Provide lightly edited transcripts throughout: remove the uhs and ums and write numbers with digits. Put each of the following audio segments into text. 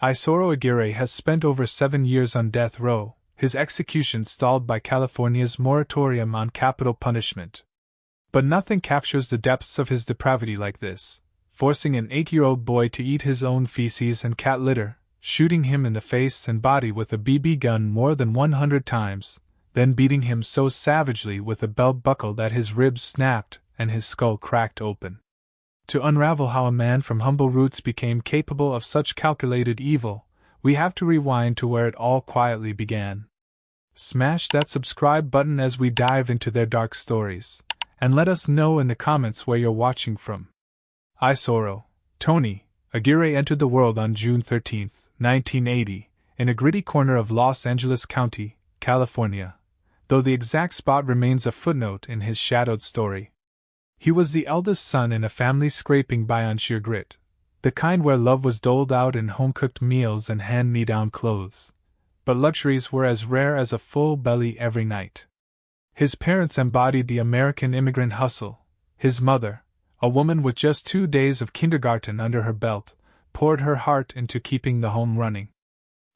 Isauro Aguirre has spent over 7 years on death row, his execution stalled by California's moratorium on capital punishment. But nothing captures the depths of his depravity like this, forcing an 8-year-old boy to eat his own feces and cat litter, shooting him in the face and body with a BB gun more than 100 times, then beating him so savagely with a belt buckle that his ribs snapped and his skull cracked open. To unravel how a man from humble roots became capable of such calculated evil, we have to rewind to where it all quietly began. Smash that subscribe button as we dive into their dark stories, and let us know in the comments where you're watching from. Isauro, Tony, Aguirre entered the world on June 13, 1980, in a gritty corner of Los Angeles County, California, though the exact spot remains a footnote in his shadowed story. He was the eldest son in a family scraping by on sheer grit, the kind where love was doled out in home-cooked meals and hand-me-down clothes, but luxuries were as rare as a full belly every night. His parents embodied the American immigrant hustle. His mother, a woman with just 2 days of kindergarten under her belt, poured her heart into keeping the home running.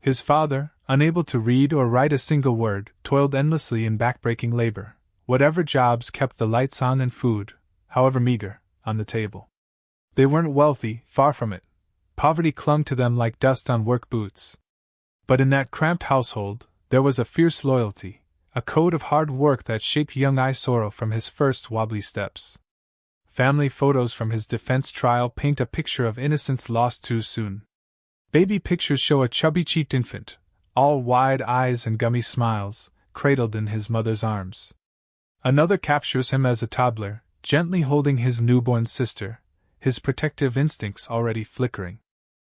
His father, unable to read or write a single word, toiled endlessly in backbreaking labor. Whatever jobs kept the lights on and food, however meager, on the table. They weren't wealthy, far from it. Poverty clung to them like dust on work boots. But in that cramped household, there was a fierce loyalty, a code of hard work that shaped young Isauro from his first wobbly steps. Family photos from his defense trial paint a picture of innocence lost too soon. Baby pictures show a chubby-cheeked infant, all wide eyes and gummy smiles, cradled in his mother's arms. Another captures him as a toddler, gently holding his newborn sister, his protective instincts already flickering.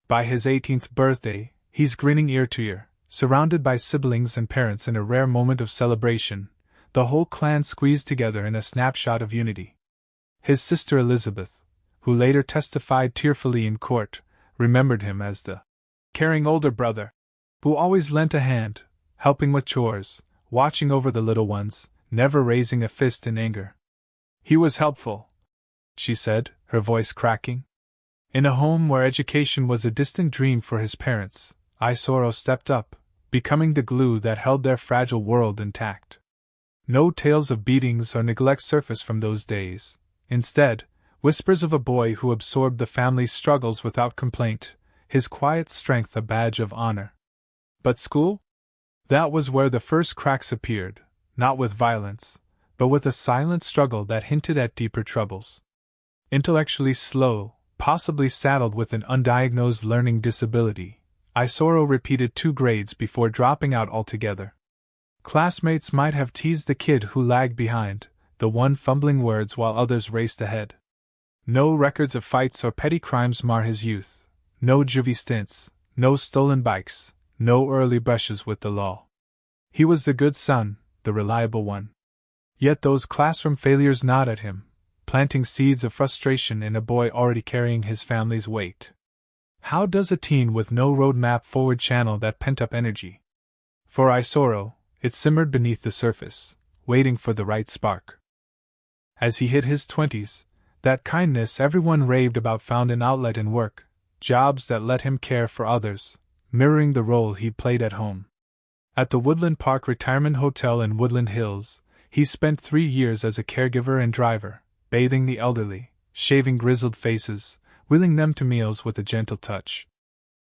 By his 18th birthday, he's grinning ear to ear, surrounded by siblings and parents in a rare moment of celebration, the whole clan squeezed together in a snapshot of unity. His sister Elizabeth, who later testified tearfully in court, remembered him as the caring older brother who always lent a hand, helping with chores, watching over the little ones, never raising a fist in anger. He was helpful, she said, her voice cracking. In a home where education was a distant dream for his parents, Isauro stepped up, becoming the glue that held their fragile world intact. No tales of beatings or neglect surfaced from those days. Instead, whispers of a boy who absorbed the family's struggles without complaint, his quiet strength a badge of honor. But school? That was where the first cracks appeared, not with violence, but with a silent struggle that hinted at deeper troubles. Intellectually slow, possibly saddled with an undiagnosed learning disability, Isauro repeated 2 grades before dropping out altogether. Classmates might have teased the kid who lagged behind, the one fumbling words while others raced ahead. No records of fights or petty crimes mar his youth, no juvie stints, no stolen bikes, no early brushes with the law. He was the good son, the reliable one. Yet those classroom failures gnawed at him, planting seeds of frustration in a boy already carrying his family's weight. How does a teen with no roadmap forward channel that pent-up energy? For Isauro, it simmered beneath the surface, waiting for the right spark. As he hit his 20s, that kindness everyone raved about found an outlet in work, jobs that let him care for others, mirroring the role he played at home. At the Woodland Park Retirement Hotel in Woodland Hills, he spent 3 years as a caregiver and driver, bathing the elderly, shaving grizzled faces, wheeling them to meals with a gentle touch.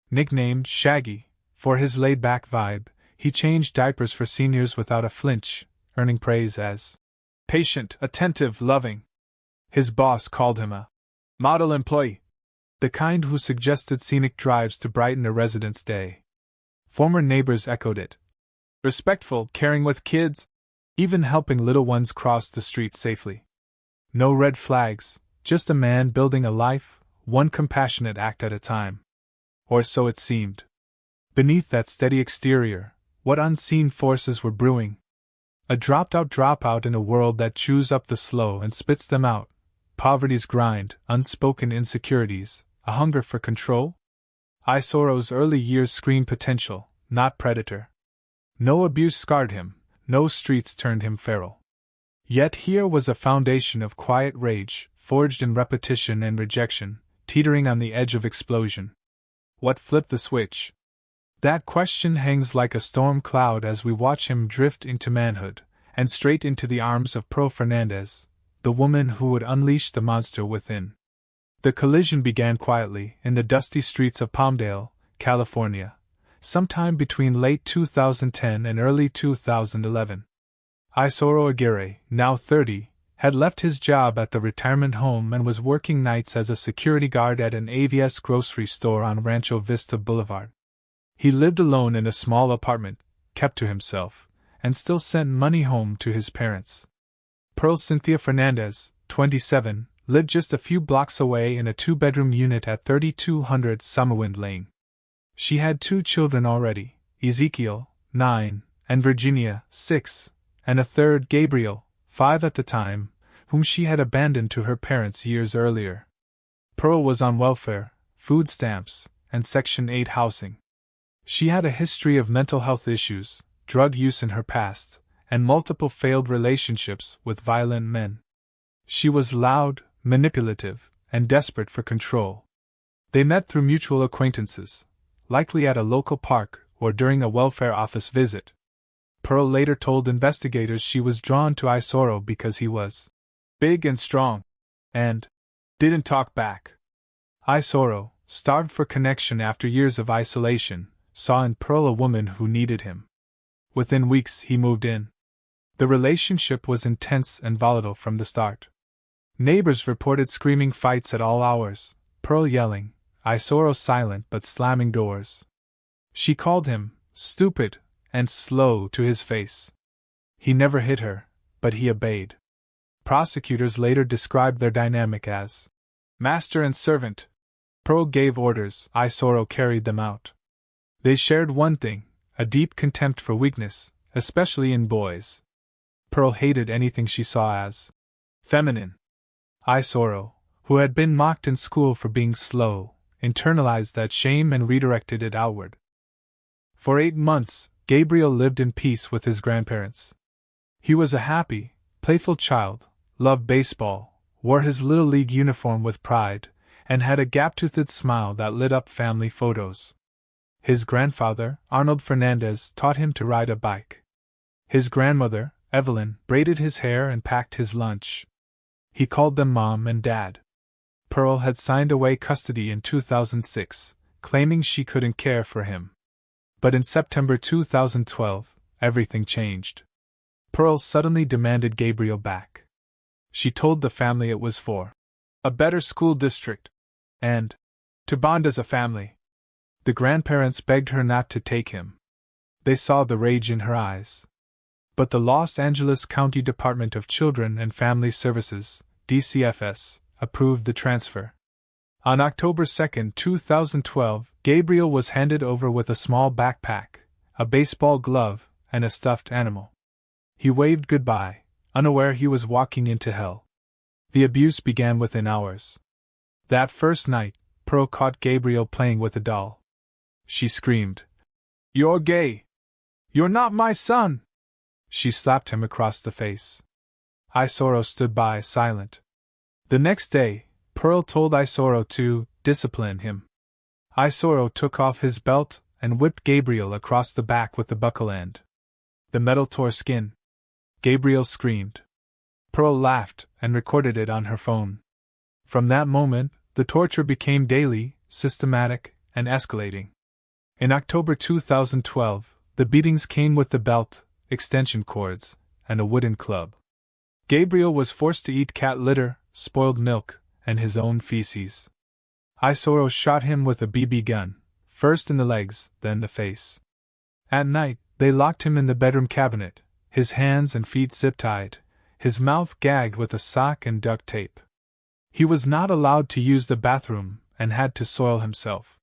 Nicknamed Shaggy, for his laid-back vibe, he changed diapers for seniors without a flinch, earning praise as patient, attentive, loving. His boss called him a model employee, the kind who suggested scenic drives to brighten a resident's day. Former neighbors echoed it. Respectful, caring with kids, even helping little ones cross the street safely. No red flags, just a man building a life, one compassionate act at a time. Or so it seemed. Beneath that steady exterior, what unseen forces were brewing? A dropped-out dropout in a world that chews up the slow and spits them out. Poverty's grind, unspoken insecurities, a hunger for control? Isoro's early years screamed potential, not predator. No abuse scarred him, no streets turned him feral. Yet here was a foundation of quiet rage, forged in repetition and rejection, teetering on the edge of explosion. What flipped the switch? That question hangs like a storm cloud as we watch him drift into manhood, and straight into the arms of Pro Fernandez, the woman who would unleash the monster within. The collision began quietly in the dusty streets of Palmdale, California, sometime between late 2010 and early 2011. Isoro Aguirre, now 30, had left his job at the retirement home and was working nights as a security guard at an AVS grocery store on Rancho Vista Boulevard. He lived alone in a small apartment, kept to himself, and still sent money home to his parents. Pearl Cynthia Fernandez, 27, lived just a few blocks away in a two-bedroom unit at 3200 Summerwind Lane. She had 2 children already, Ezekiel, 9, and Virginia, 6, and a third, Gabriel, 5 at the time, whom she had abandoned to her parents years earlier. Pearl was on welfare, food stamps, and Section 8 housing. She had a history of mental health issues, drug use in her past, and multiple failed relationships with violent men. She was loud, manipulative, and desperate for control. They met through mutual acquaintances, likely at a local park or during a welfare office visit. Pearl later told investigators she was drawn to Isoro because he was big and strong, and didn't talk back. Isoro, starved for connection after years of isolation, saw in Pearl a woman who needed him. Within weeks he moved in. The relationship was intense and volatile from the start. Neighbors reported screaming fights at all hours, Pearl yelling, Isoro silent but slamming doors. She called him stupid and slow to his face. He never hit her, but he obeyed. Prosecutors later described their dynamic as master and servant. Pearl gave orders, Isoro carried them out. They shared one thing, a deep contempt for weakness, especially in boys. Pearl hated anything she saw as feminine. Isoro, who had been mocked in school for being slow, internalized that shame and redirected it outward. For 8 months, Gabriel lived in peace with his grandparents. He was a happy, playful child, loved baseball, wore his Little League uniform with pride, and had a gap-toothed smile that lit up family photos. His grandfather, Arnold Fernandez, taught him to ride a bike. His grandmother, Evelyn, braided his hair and packed his lunch. He called them Mom and Dad. Pearl had signed away custody in 2006, claiming she couldn't care for him. But in September 2012, everything changed. Pearl suddenly demanded Gabriel back. She told the family it was for a better school district and to bond as a family. The grandparents begged her not to take him. They saw the rage in her eyes. But the Los Angeles County Department of Children and Family Services, DCFS, approved the transfer. On October 2, 2012, Gabriel was handed over with a small backpack, a baseball glove, and a stuffed animal. He waved goodbye, unaware he was walking into hell. The abuse began within hours. That first night, Pearl caught Gabriel playing with a doll. She screamed, "You're gay! You're not my son!" She slapped him across the face. Isoro stood by, silent. The next day, Pearl told Isoro to discipline him. Isoro took off his belt and whipped Gabriel across the back with the buckle end. The metal tore skin. Gabriel screamed. Pearl laughed and recorded it on her phone. From that moment, the torture became daily, systematic, and escalating. In October 2012, the beatings came with the belt, extension cords, and a wooden club. Gabriel was forced to eat cat litter, spoiled milk, and his own feces. Isoro shot him with a BB gun, first in the legs, then the face. At night, they locked him in the bedroom cabinet, his hands and feet zip-tied, his mouth gagged with a sock and duct tape. He was not allowed to use the bathroom and had to soil himself.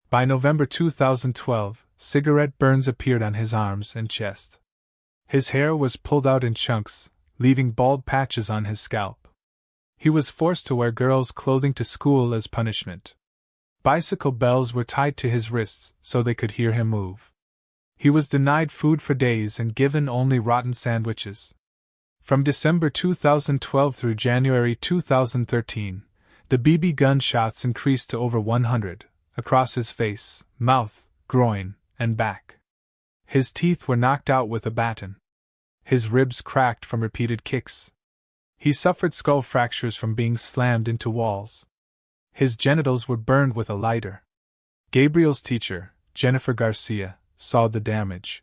By November 2012, cigarette burns appeared on his arms and chest. His hair was pulled out in chunks, leaving bald patches on his scalp. He was forced to wear girls' clothing to school as punishment. Bicycle bells were tied to his wrists so they could hear him move. He was denied food for days and given only rotten sandwiches. From December 2012 through January 2013, the BB gun shots increased to over 100, across his face, mouth, groin, and back. His teeth were knocked out with a baton. His ribs cracked from repeated kicks. He suffered skull fractures from being slammed into walls. His genitals were burned with a lighter. Gabriel's teacher, Jennifer Garcia, saw the damage.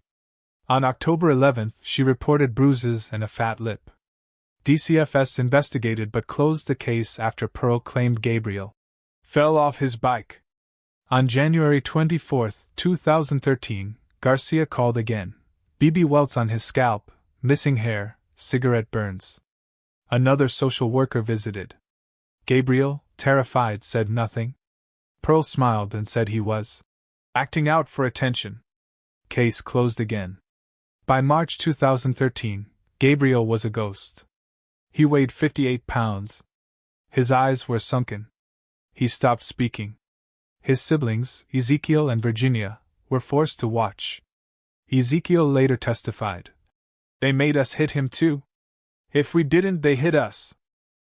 On October 11th, she reported bruises and a fat lip. DCFS investigated but closed the case after Pearl claimed Gabriel fell off his bike. On January 24, 2013, Garcia called again. BB welts on his scalp, missing hair, cigarette burns. Another social worker visited. Gabriel, terrified, said nothing. Pearl smiled and said he was acting out for attention. Case closed again. By March 2013, Gabriel was a ghost. He weighed 58 pounds. His eyes were sunken. He stopped speaking. His siblings, Ezekiel and Virginia, were forced to watch. Ezekiel later testified. They made us hit him too. If we didn't, they hit us,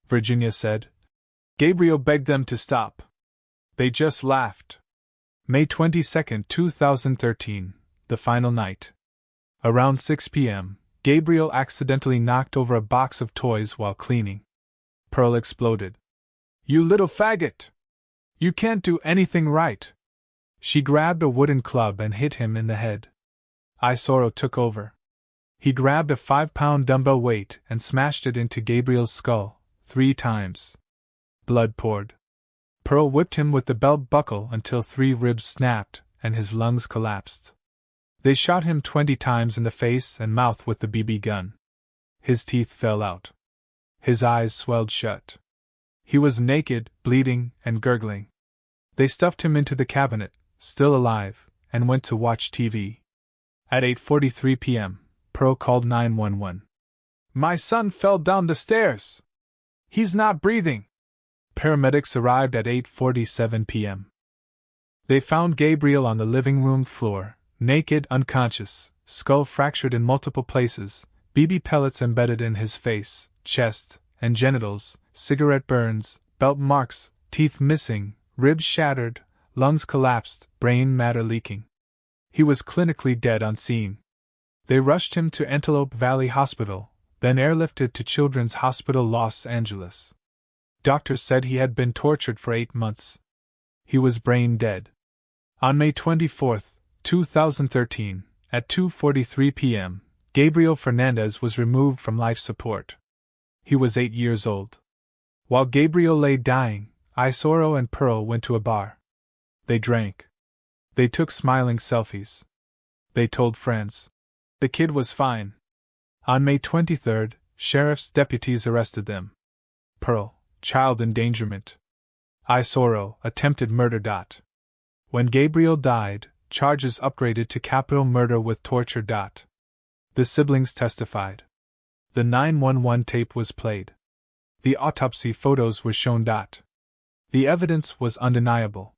Virginia said. Gabriel begged them to stop. They just laughed. May 22, 2013, the final night. Around 6 p.m., Gabriel accidentally knocked over a box of toys while cleaning. Pearl exploded. You little faggot! You can't do anything right! She grabbed a wooden club and hit him in the head. Isoro took over. He grabbed a 5-pound dumbbell weight and smashed it into Gabriel's skull 3 times. Blood poured. Pearl whipped him with the belt buckle until 3 ribs snapped and his lungs collapsed. They shot him 20 times in the face and mouth with the BB gun. His teeth fell out. His eyes swelled shut. He was naked, bleeding, and gurgling. They stuffed him into the cabinet, still alive, and went to watch TV. At 8:43 p.m., Pearl called 911. My son fell down the stairs. He's not breathing. Paramedics arrived at 8:47 p.m. They found Gabriel on the living room floor, naked, unconscious, skull fractured in multiple places, BB pellets embedded in his face, chest, and genitals, cigarette burns, belt marks, teeth missing, ribs shattered, lungs collapsed, brain matter leaking. He was clinically dead on scene. They rushed him to Antelope Valley Hospital, then airlifted to Children's Hospital Los Angeles. Doctors said he had been tortured for 8 months. He was brain dead. On May 24, 2013, at 2:43 p.m., Gabriel Fernandez was removed from life support. He was 8 years old. While Gabriel lay dying, Isoro and Pearl went to a bar. They drank. They took smiling selfies. They told friends. The kid was fine. On May 23, sheriff's deputies arrested them. Pearl, child endangerment. Isoro, attempted murder. When Gabriel died, charges upgraded to capital murder with torture. The siblings testified. The 911 tape was played. The autopsy photos were shown. The evidence was undeniable.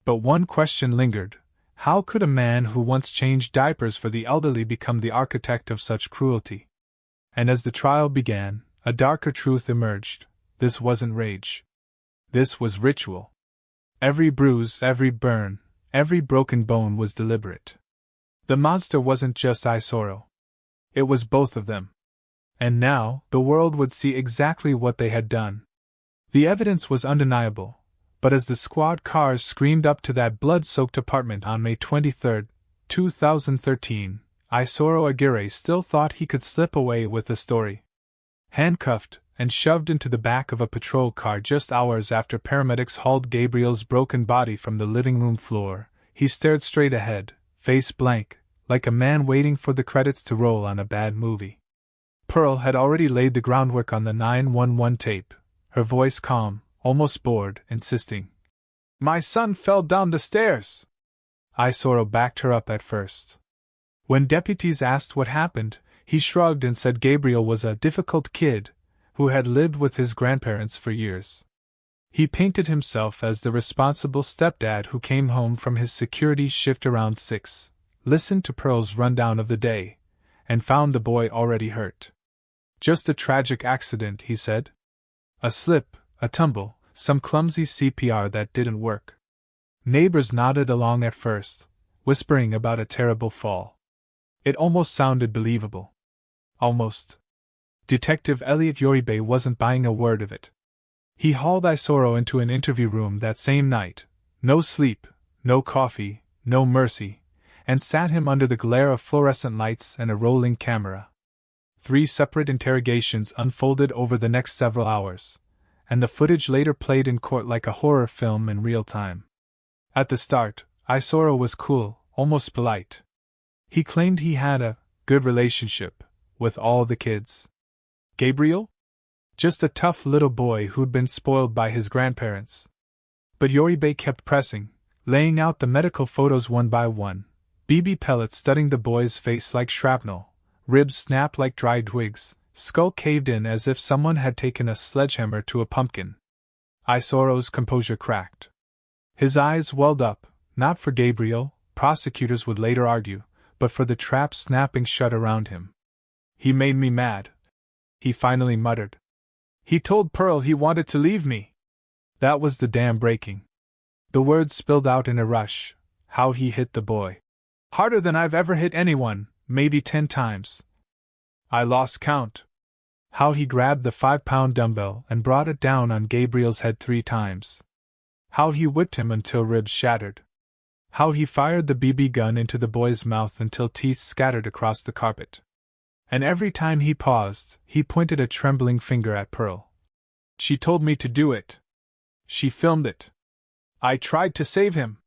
But one question lingered. How could a man who once changed diapers for the elderly become the architect of such cruelty? And as the trial began, a darker truth emerged. This wasn't rage. This was ritual. Every bruise, every burn, every broken bone was deliberate. The monster wasn't just Isoro. It was both of them. And now, the world would see exactly what they had done. The evidence was undeniable, but as the squad cars screamed up to that blood-soaked apartment on May 23, 2013, Isauro Aguirre still thought he could slip away with the story. Handcuffed and shoved into the back of a patrol car just hours after paramedics hauled Gabriel's broken body from the living room floor, he stared straight ahead, face blank, like a man waiting for the credits to roll on a bad movie. Pearl had already laid the groundwork on the 911 tape, her voice calm, almost bored, insisting. My son fell down the stairs. Isoro backed her up at first. When deputies asked what happened, he shrugged and said Gabriel was a difficult kid who had lived with his grandparents for years. He painted himself as the responsible stepdad who came home from his security shift around 6, listened to Pearl's rundown of the day, and found the boy already hurt. Just a tragic accident, he said. A slip, a tumble, some clumsy CPR that didn't work. Neighbors nodded along at first, whispering about a terrible fall. It almost sounded believable. Almost. Detective Elliot Yoribe wasn't buying a word of it. He hauled Isoro into an interview room that same night. No sleep, no coffee, no mercy, and sat him under the glare of fluorescent lights and a rolling camera. 3 separate interrogations unfolded over the next several hours, and the footage later played in court like a horror film in real time. At the start, Isoro was cool, almost polite. He claimed he had a good relationship with all the kids. Gabriel? Just a tough little boy who'd been spoiled by his grandparents. But Yoribe kept pressing, laying out the medical photos one by one, BB pellets studding the boy's face like shrapnel, ribs snapped like dried twigs, skull caved in as if someone had taken a sledgehammer to a pumpkin. Isoro's composure cracked. His eyes welled up, not for Gabriel, prosecutors would later argue, but for the trap snapping shut around him. He made me mad, he finally muttered. He told Pearl he wanted to leave me. That was the dam breaking. The words spilled out in a rush. How he hit the boy. Harder than I've ever hit anyone, maybe 10 times. I lost count. How he grabbed the 5-pound dumbbell and brought it down on Gabriel's head 3 times. How he whipped him until ribs shattered. How he fired the BB gun into the boy's mouth until teeth scattered across the carpet. And every time he paused, he pointed a trembling finger at Pearl. She told me to do it. She filmed it. I tried to save him.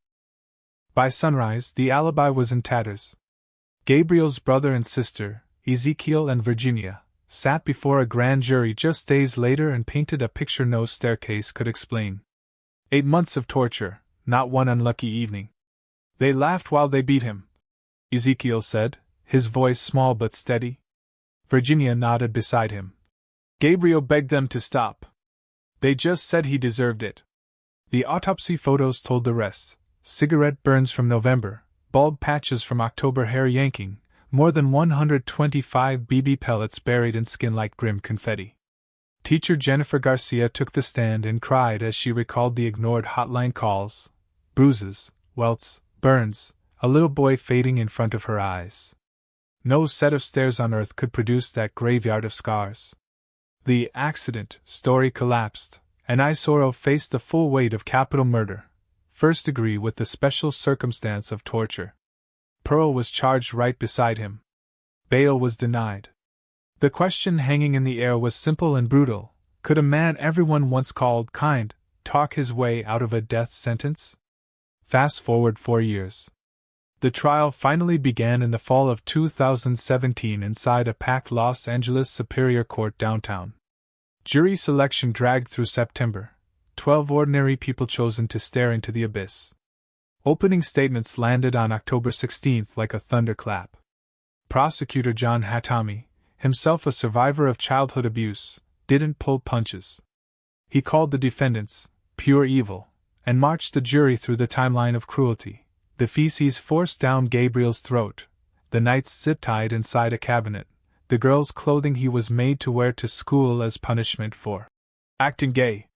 By sunrise, the alibi was in tatters. Gabriel's brother and sister, Ezekiel and Virginia, sat before a grand jury just days later and painted a picture no staircase could explain. 8 months of torture, not one unlucky evening. They laughed while they beat him, Ezekiel said, his voice small but steady. Virginia nodded beside him. Gabriel begged them to stop. They just said he deserved it. The autopsy photos told the rest. Cigarette burns from November, bald patches from October, hair yanking, more than 125 BB pellets buried in skin like grim confetti. Teacher Jennifer Garcia took the stand and cried as she recalled the ignored hotline calls, bruises, welts, burns, a little boy fading in front of her eyes. No set of stairs on earth could produce that graveyard of scars. The accident story collapsed, and Isoro faced the full weight of capital murder, first degree with the special circumstance of torture. Pearl was charged right beside him. Bail was denied. The question hanging in the air was simple and brutal. Could a man everyone once called kind talk his way out of a death sentence? Fast forward 4 years. The trial finally began in the fall of 2017 inside a packed Los Angeles Superior Court downtown. Jury selection dragged through September. 12 ordinary people chosen to stare into the abyss. Opening statements landed on October 16th like a thunderclap. Prosecutor John Hatami, himself a survivor of childhood abuse, didn't pull punches. He called the defendants pure evil and marched the jury through the timeline of cruelty. The feces forced down Gabriel's throat, the nights zip-tied inside a cabinet, the girl's clothing he was made to wear to school as punishment for acting gay.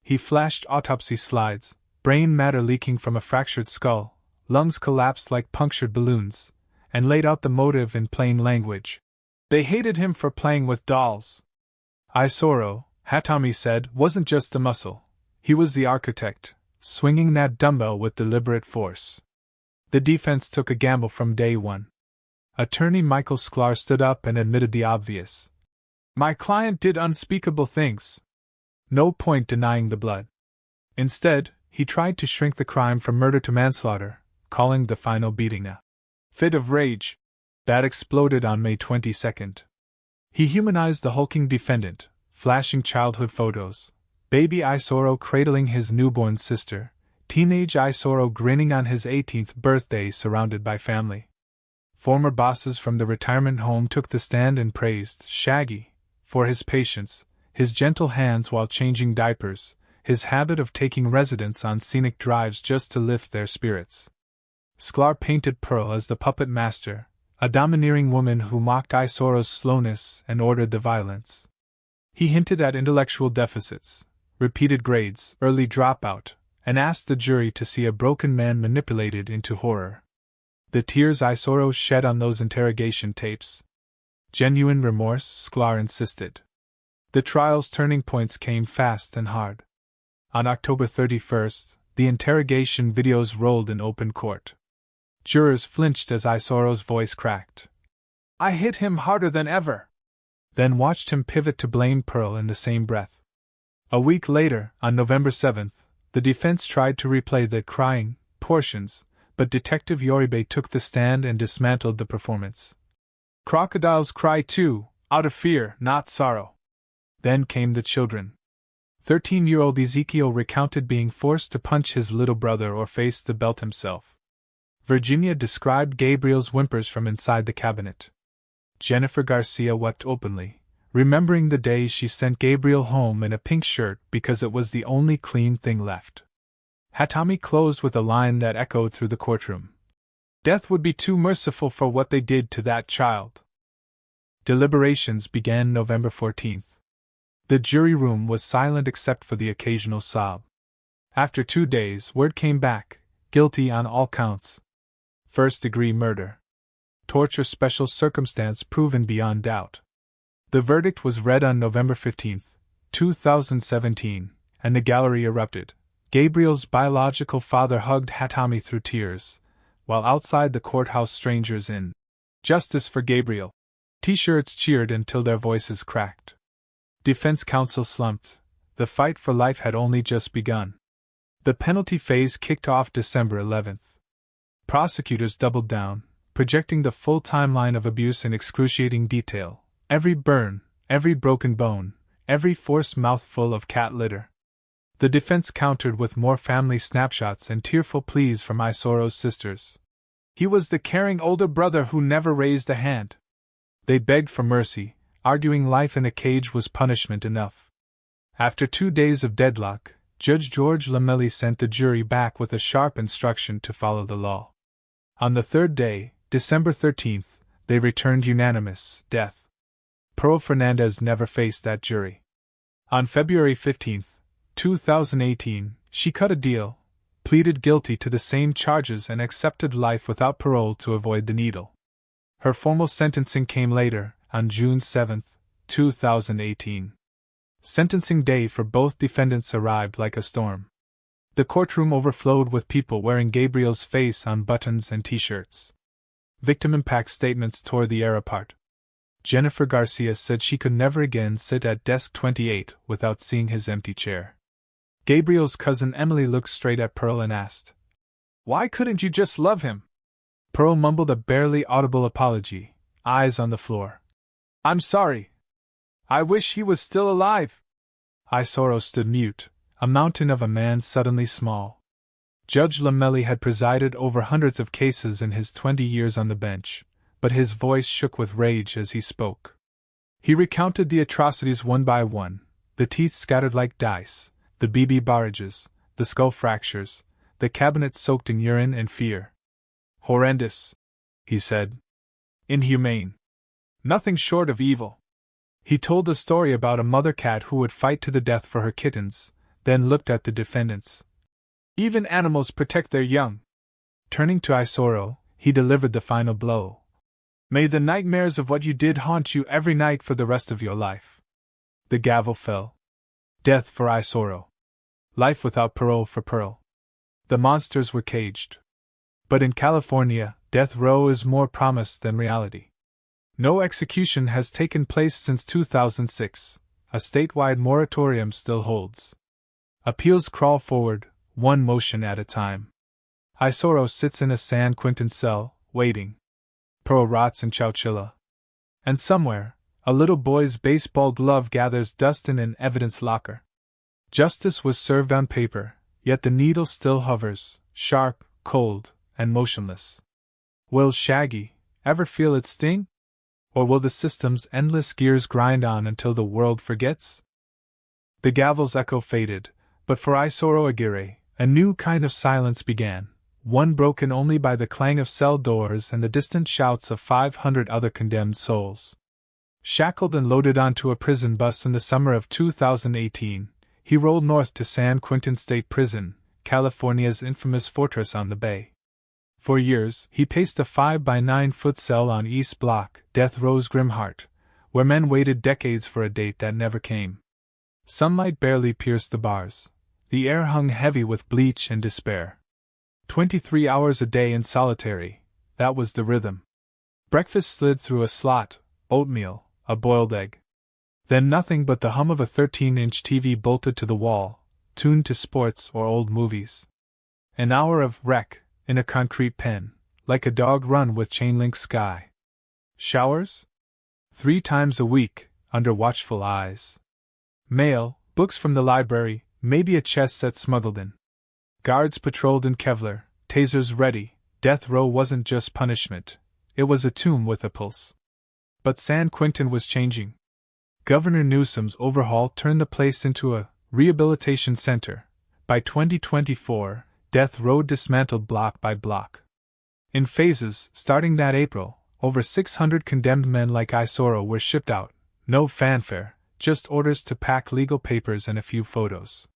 He flashed autopsy slides, brain matter leaking from a fractured skull, lungs collapsed like punctured balloons, and laid out the motive in plain language. They hated him for playing with dolls. Isoro, Hatami said, wasn't just the muscle. He was the architect, swinging that dumbbell with deliberate force. The defense took a gamble from day one. Attorney Michael Sklar stood up and admitted the obvious. My client did unspeakable things. No point denying the blood. Instead, he tried to shrink the crime from murder to manslaughter, calling the final beating a fit of rage that exploded on May 22nd. He humanized the hulking defendant, flashing childhood photos, baby Isoro cradling his newborn sister, teenage Isoro grinning on his 18th birthday surrounded by family. Former bosses from the retirement home took the stand and praised Shaggy for his patience, his gentle hands while changing diapers, his habit of taking residents on scenic drives just to lift their spirits. Sklar painted Pearl as the puppet master, a domineering woman who mocked Isoro's slowness and ordered the violence. He hinted at intellectual deficits, repeated grades, early dropout, and asked the jury to see a broken man manipulated into horror. The tears Isoro shed on those interrogation tapes. Genuine remorse, Sklar insisted. The trial's turning points came fast and hard. On October 31st, the interrogation videos rolled in open court. Jurors flinched as Isoro's voice cracked. "I hit him harder than ever," then watched him pivot to blame Pearl in the same breath. A week later, on November 7th, the defense tried to replay the crying portions, but Detective Yoribe took the stand and dismantled the performance. "Crocodiles cry too, out of fear, not sorrow." Then came the children. 13-year-old Ezekiel recounted being forced to punch his little brother or face the belt himself. Virginia described Gabriel's whimpers from inside the cabinet. Jennifer Garcia wept openly, remembering the day she sent Gabriel home in a pink shirt because it was the only clean thing left. Hatami closed with a line that echoed through the courtroom. "Death would be too merciful for what they did to that child." Deliberations began November 14th. The jury room was silent except for the occasional sob. After 2 days, word came back: guilty on all counts. First-degree murder. Torture special circumstance proven beyond doubt. The verdict was read on November 15th, 2017, and the gallery erupted. Gabriel's biological father hugged Hatami through tears, while outside the courthouse strangers in "Justice for Gabriel" T-shirts cheered until their voices cracked. Defense counsel slumped. The fight for life had only just begun. The penalty phase kicked off December 11th. Prosecutors doubled down, projecting the full timeline of abuse in excruciating detail: every burn, every broken bone, every forced mouthful of cat litter. The defense countered with more family snapshots and tearful pleas from Isoro's sisters. "He was the caring older brother who never raised a hand." They begged for mercy, arguing life in a cage was punishment enough. After 2 days of deadlock, Judge George Lamelli sent the jury back with a sharp instruction to follow the law. On the third day, December 13th, they returned unanimous: death. Pearl Fernandez never faced that jury. On February 15th, 2018, she cut a deal, pleaded guilty to the same charges and accepted life without parole to avoid the needle. Her formal sentencing came later, on June 7, 2018. Sentencing day for both defendants arrived like a storm. The courtroom overflowed with people wearing Gabriel's face on buttons and T-shirts. Victim impact statements tore the air apart. Jennifer Garcia said she could never again sit at desk 28 without seeing his empty chair. Gabriel's cousin Emily looked straight at Pearl and asked, "Why couldn't you just love him?" Pearl mumbled a barely audible apology, eyes on the floor. "I'm sorry. I wish he was still alive." Isoro stood mute, a mountain of a man suddenly small. Judge Lamelli had presided over hundreds of cases in his 20 years on the bench, but his voice shook with rage as he spoke. He recounted the atrocities one by one: the teeth scattered like dice, the BB barrages, the skull fractures, the cabinet soaked in urine and fear. "Horrendous," he said. "Inhumane. Nothing short of evil." He told a story about a mother cat who would fight to the death for her kittens, then looked at the defendants. "Even animals protect their young." Turning to Isoro, he delivered the final blow. "May the nightmares of what you did haunt you every night for the rest of your life." The gavel fell. Death for Isoro. Life without parole for Pearl. The monsters were caged. But in California, death row is more promise than reality. No execution has taken place since 2006. A statewide moratorium still holds. Appeals crawl forward, one motion at a time. Isoro sits in a San Quentin cell, waiting. Pearl rots in Chowchilla. And somewhere, a little boy's baseball glove gathers dust in an evidence locker. Justice was served on paper, yet the needle still hovers, sharp, cold, and motionless. Will Shaggy ever feel its sting? Or will the system's endless gears grind on until the world forgets? The gavel's echo faded, but for Isauro Aguirre, a new kind of silence began, one broken only by the clang of cell doors and the distant shouts of 500 other condemned souls. Shackled and loaded onto a prison bus in the summer of 2018, he rolled north to San Quentin State Prison, California's infamous fortress on the bay. For years, he paced the 5-by-9-foot cell on East Block, death row's grim heart, where men waited decades for a date that never came. Sunlight barely pierced the bars. The air hung heavy with bleach and despair. 23 hours a day in solitary, that was the rhythm. Breakfast slid through a slot, oatmeal, a boiled egg. Then nothing but the hum of a 13-inch TV bolted to the wall, tuned to sports or old movies. An hour of wreck, in a concrete pen, like a dog run with chain-link sky. Showers? 3 times a week, under watchful eyes. Mail, books from the library, maybe a chess set smuggled in. Guards patrolled in Kevlar, tasers ready. Death row wasn't just punishment, it was a tomb with a pulse. But San Quentin was changing. Governor Newsom's overhaul turned the place into a rehabilitation center. By 2024, death row dismantled block by block. In phases, starting that April, over 600 condemned men like Isoro were shipped out. No fanfare, just orders to pack legal papers and a few photos.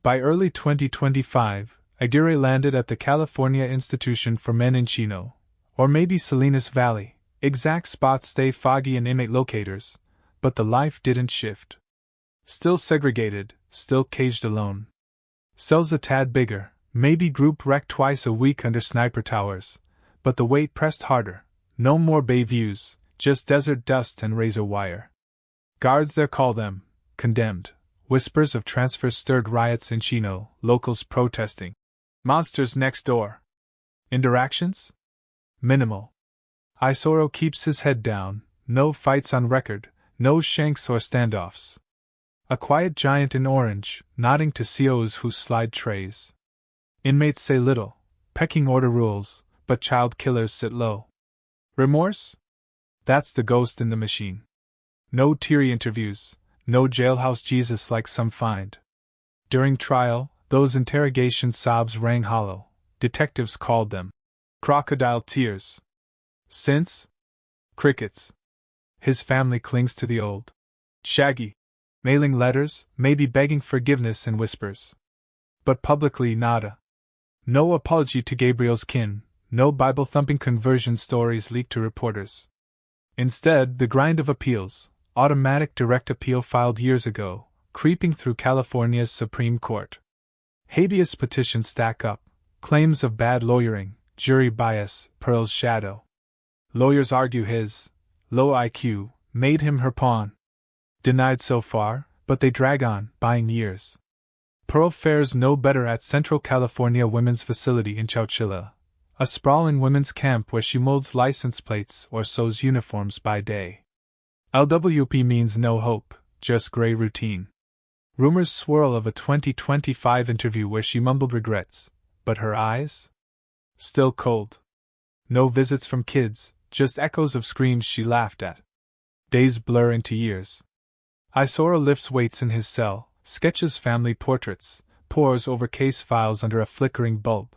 By early 2025, Aguirre landed at the California Institution for Men in Chino, or maybe Salinas Valley. Exact spots stay foggy in inmate locators, but the life didn't shift. Still segregated, still caged alone. Cells a tad bigger, maybe group wrecked twice a week under sniper towers, but the weight pressed harder. No more bay views, just desert dust and razor wire. Guards there call them condemned. Whispers of transfer stirred riots in Chino, locals protesting. Monsters next door. Interactions? Minimal. Isoro keeps his head down, no fights on record, no shanks or standoffs. A quiet giant in orange, nodding to COs who slide trays. Inmates say little, pecking order rules, but child killers sit low. Remorse? That's the ghost in the machine. No teary interviews, no jailhouse Jesus like some find. During trial, those interrogation sobs rang hollow. Detectives called them crocodile tears. Since? Crickets. His family clings to the old. Shaggy. Mailing letters, maybe begging forgiveness in whispers. But publicly nada. No apology to Gabriel's kin, no Bible-thumping conversion stories leaked to reporters. Instead, the grind of appeals, automatic direct appeal filed years ago, creeping through California's Supreme Court. Habeas petitions stack up, claims of bad lawyering, jury bias, Pearl's shadow. Lawyers argue his low IQ made him her pawn. Denied so far, but they drag on, buying years. Pearl fares no better at Central California Women's Facility in Chowchilla, a sprawling women's camp where she molds license plates or sews uniforms by day. LWP means no hope, just gray routine. Rumors swirl of a 2025 interview where she mumbled regrets, but her eyes? Still cold. No visits from kids, just echoes of screams she laughed at. Days blur into years. Isoro lifts weights in his cell, sketches family portraits, pores over case files under a flickering bulb.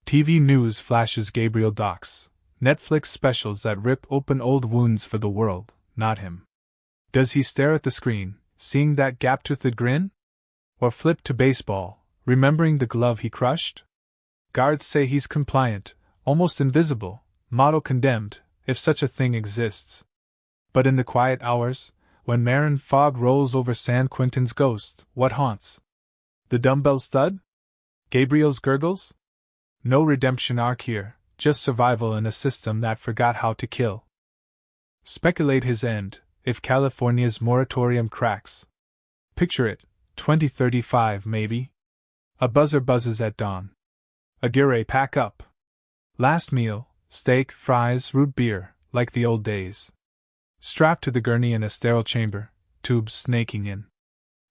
TV news flashes Gabriel docs, Netflix specials that rip open old wounds for the world, not him. Does he stare at the screen, seeing that gap-toothed grin? Or flip to baseball, remembering the glove he crushed? Guards say he's compliant, almost invisible, model condemned, if such a thing exists. But in the quiet hours, when Marin fog rolls over San Quentin's ghost, what haunts? The dumbbell's thud? Gabriel's gurgles? No redemption arc here, just survival in a system that forgot how to kill. Speculate his end, if California's moratorium cracks. Picture it, 2035 maybe. A buzzer buzzes at dawn. Aguirre, pack up. Last meal, steak, fries, root beer, like the old days. Strapped to the gurney in a sterile chamber, tubes snaking in.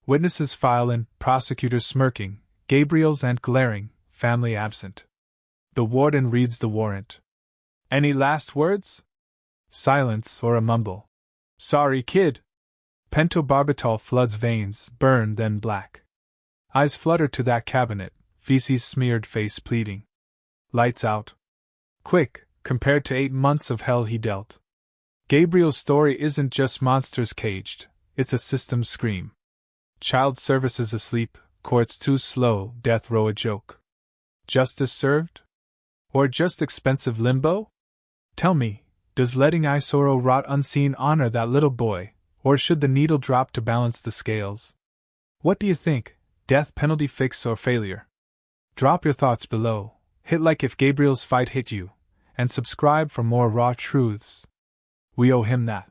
Witnesses file in, prosecutors smirking, Gabriel's aunt glaring, family absent. The warden reads the warrant. Any last words? Silence or a mumble. Sorry, kid. Pentobarbital floods veins, burn then black. Eyes flutter to that cabinet, feces smeared face pleading. Lights out. Quick, compared to 8 months of hell he dealt. Gabriel's story isn't just monsters caged, it's a system scream. Child services asleep, Courts too slow, death row a joke. Justice served? Or just expensive limbo? Tell me, does letting Isoro rot unseen honor that little boy, or should the needle drop to balance the scales? What do you think, death penalty fix or failure? Drop your thoughts below, hit like if Gabriel's fight hit you, and subscribe for more raw truths. We owe him that.